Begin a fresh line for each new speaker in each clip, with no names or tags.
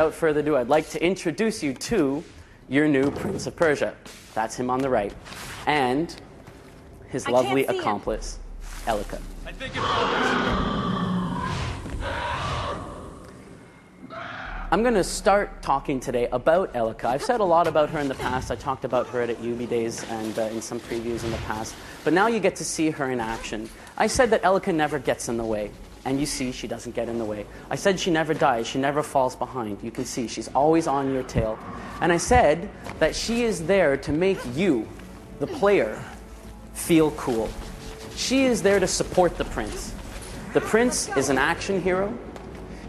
Without further ado, I'd like to introduce you to your new Prince of Persia. That's him on the right. And his lovely accomplice, Elika. I'm going to start talking today about Elika. I've said a lot about her in the past. I talked about her at Ubi Days and in some previews in the past. But now you get to see her in action. I said that Elika never gets in the way. And you see, she doesn't get in the way. I said she never dies. She never falls behind. You can see she's always on your tail. And I said that she is there to make you, the player, feel cool. She is there to support the prince. The prince is an action hero.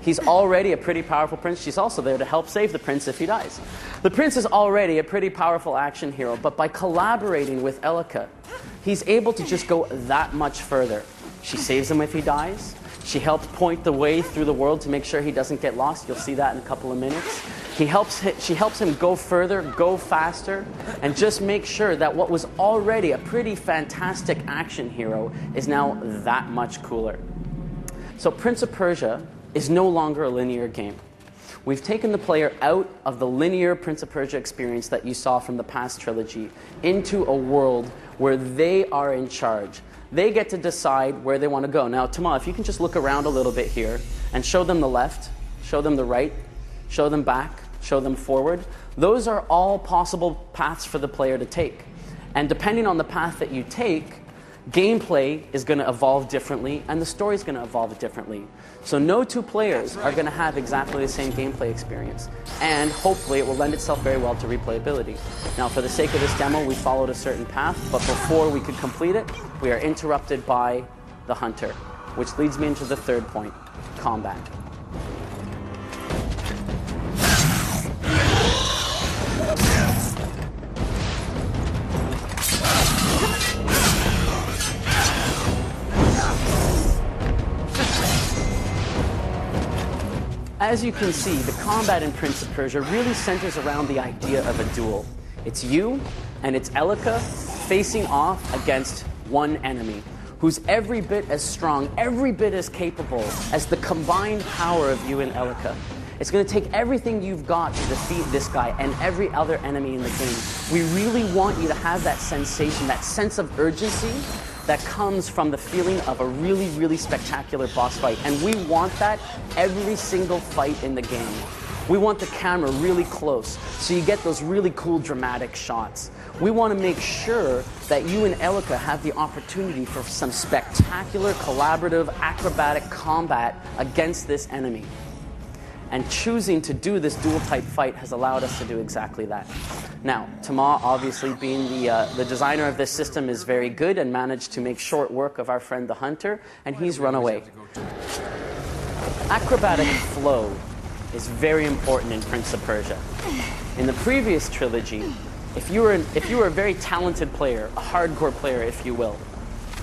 He's already a pretty powerful prince. She's also there to help save the prince if he dies. The prince is already a pretty powerful action hero, but by collaborating with Elika, he's able to just go that much further. She saves him if he dies. She helps point the way through the world to make sure he doesn't get lost. You'll see that in a couple of minutes. She helps him go further, go faster, and just make sure that what was already a pretty fantastic action hero is now that much cooler. So Prince of Persia is no longer a linear game. We've taken the player out of the linear Prince of Persia experience that you saw from the past trilogy into a world where they are in charge. They get to decide where they want to go. Now, Tama, if you can just look around a little bit here and show them the left, show them the right, show them back, show them forward. Those are all possible paths for the player to take. And depending on the path that you take, gameplay is going to evolve differently and the story is going to evolve differently. So no two players are going to have exactly the same gameplay experience. And hopefully it will lend itself very well to replayability. Now for the sake of this demo, we followed a certain path, but before we could complete it, we are interrupted by the hunter, which leads me into the third point, combat. As you can see, the combat in Prince of Persia really centers around the idea of a duel. It's you and it's Elika facing off against one enemy who's every bit as strong, every bit as capable as the combined power of you and Elika. It's going to take everything you've got to defeat this guy and every other enemy in the game. We really want you to have that sensation, that sense of urgency that comes from the feeling of a really, really spectacular boss fight. And we want that every single fight in the game. We want the camera really close, so you get those really cool dramatic shots. We want to make sure that you and Elika have the opportunity for some spectacular, collaborative, acrobatic combat against this enemy. And choosing to do this dual-type fight has allowed us to do exactly that. Now, Tama, obviously being the designer of this system, is very good and managed to make short work of our friend the hunter, and he's run away. Acrobatic flow is very important in Prince of Persia. In the previous trilogy, if you were a very talented player, a hardcore player, if you will,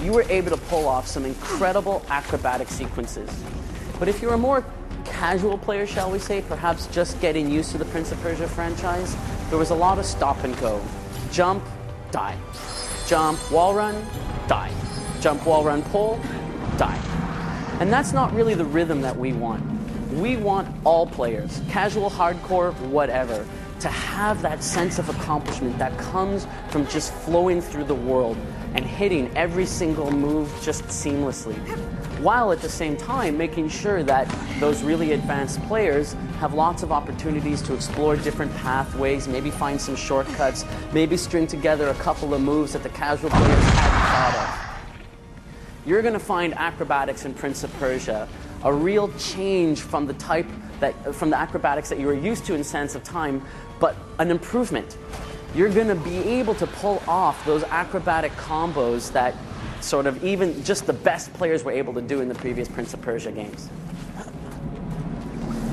you were able to pull off some incredible acrobatic sequences. But if you were a more casual player, shall we say, perhaps just getting used to the Prince of Persia franchise, there was a lot of stop and go. Jump, die. Jump, wall run, die. Jump, wall run, pull, die. And that's not really the rhythm that we want. We want all players, casual, hardcore, whatever, to have that sense of accomplishment that comes from just flowing through the world and hitting every single move just seamlessly, while at the same time making sure that those really advanced players have lots of opportunities to explore different pathways, maybe find some shortcuts, maybe string together a couple of moves that the casual players hadn't thought of. You're going to find acrobatics in Prince of Persia a real change from from the acrobatics that you were used to in Sands of Time, but an improvement. You're going to be able to pull off those acrobatic combos that sort of even just the best players were able to do in the previous Prince of Persia games.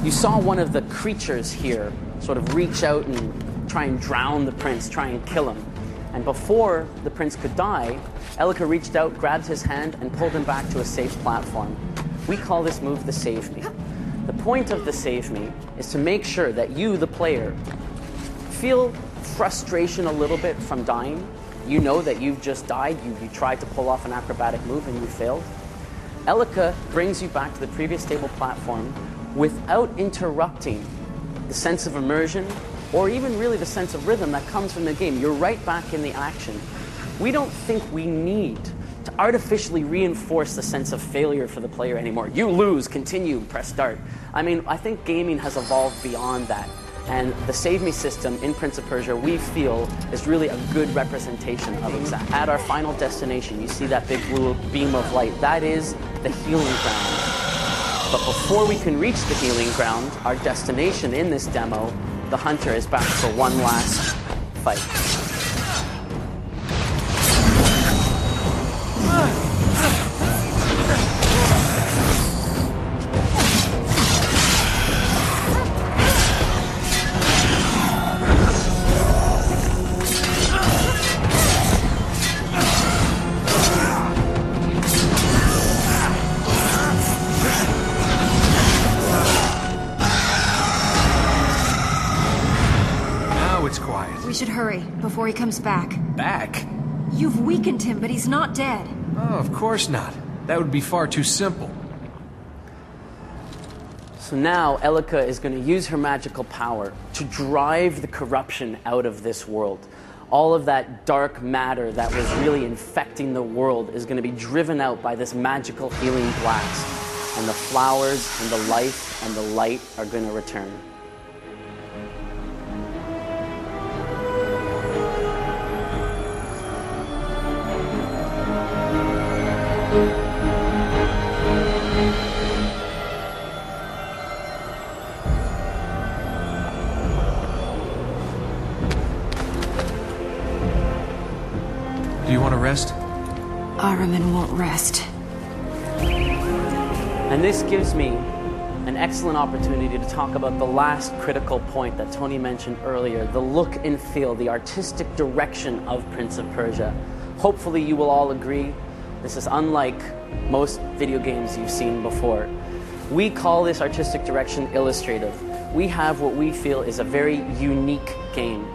You saw one of the creatures here sort of reach out and try and drown the prince, try and kill him. And before the prince could die, Elika reached out, grabbed his hand, and pulled him back to a safe platform. We call this move the Save Me. The point of the Save Me is to make sure that you, the player, feel frustration a little bit from dying. You know that you've just died, you tried to pull off an acrobatic move and you failed. Elika brings you back to the previous stable platform without interrupting the sense of immersion, or even really the sense of rhythm that comes from the game. You're right back in the action. We don't think we need to artificially reinforce the sense of failure for the player anymore. You lose, continue, press start. I mean, I think gaming has evolved beyond that. And the Save Me system in Prince of Persia, we feel, is really a good representation of exact. At our final destination, you see that big blue beam of light. That is the healing ground. But before we can reach the healing ground, our destination in this demo, the hunter is back for one last fight.
We should hurry, before he comes back.
Back?
You've weakened him, but he's not dead.
Oh, of course not. That would be far too simple.
So now, Elika is going to use her magical power to drive the corruption out of this world. All of that dark matter that was really infecting the world is going to be driven out by this magical healing blast. And the flowers and the life and the light are going to return.
Do you want to rest?
Ahriman won't rest.
And this gives me an excellent opportunity to talk about the last critical point that Tony mentioned earlier, the look and feel, the artistic direction of Prince of Persia. Hopefully you will all agree, this is unlike most video games you've seen before. We call this artistic direction illustrative. We have what we feel is a very unique game.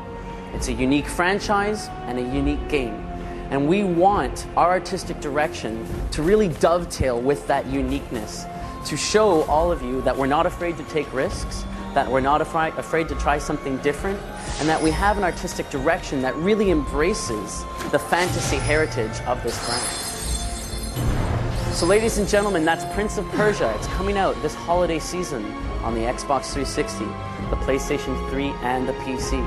It's a unique franchise and a unique game. And we want our artistic direction to really dovetail with that uniqueness, to show all of you that we're not afraid to take risks, that we're not afraid to try something different, and that we have an artistic direction that really embraces the fantasy heritage of this brand. So ladies and gentlemen, that's Prince of Persia. It's coming out this holiday season on the Xbox 360, the PlayStation 3, and the PC.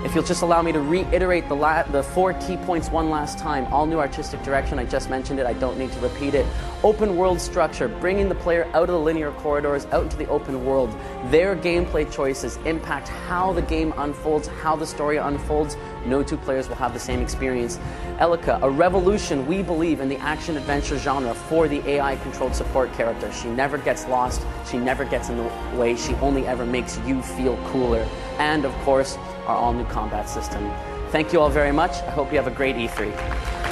If you'll just allow me to reiterate the 4 key points one last time. All new artistic direction, I just mentioned it, I don't need to repeat it. Open world structure, bringing the player out of the linear corridors, out into the open world. Their gameplay choices impact how the game unfolds, how the story unfolds. No two players will have the same experience. Elika, a revolution, we believe, in the action-adventure genre for the AI-controlled support character. She never gets lost, she never gets in the way, she only ever makes you feel cooler. And, of course, our all-new combat system. Thank you all very much. I hope you have a great E3.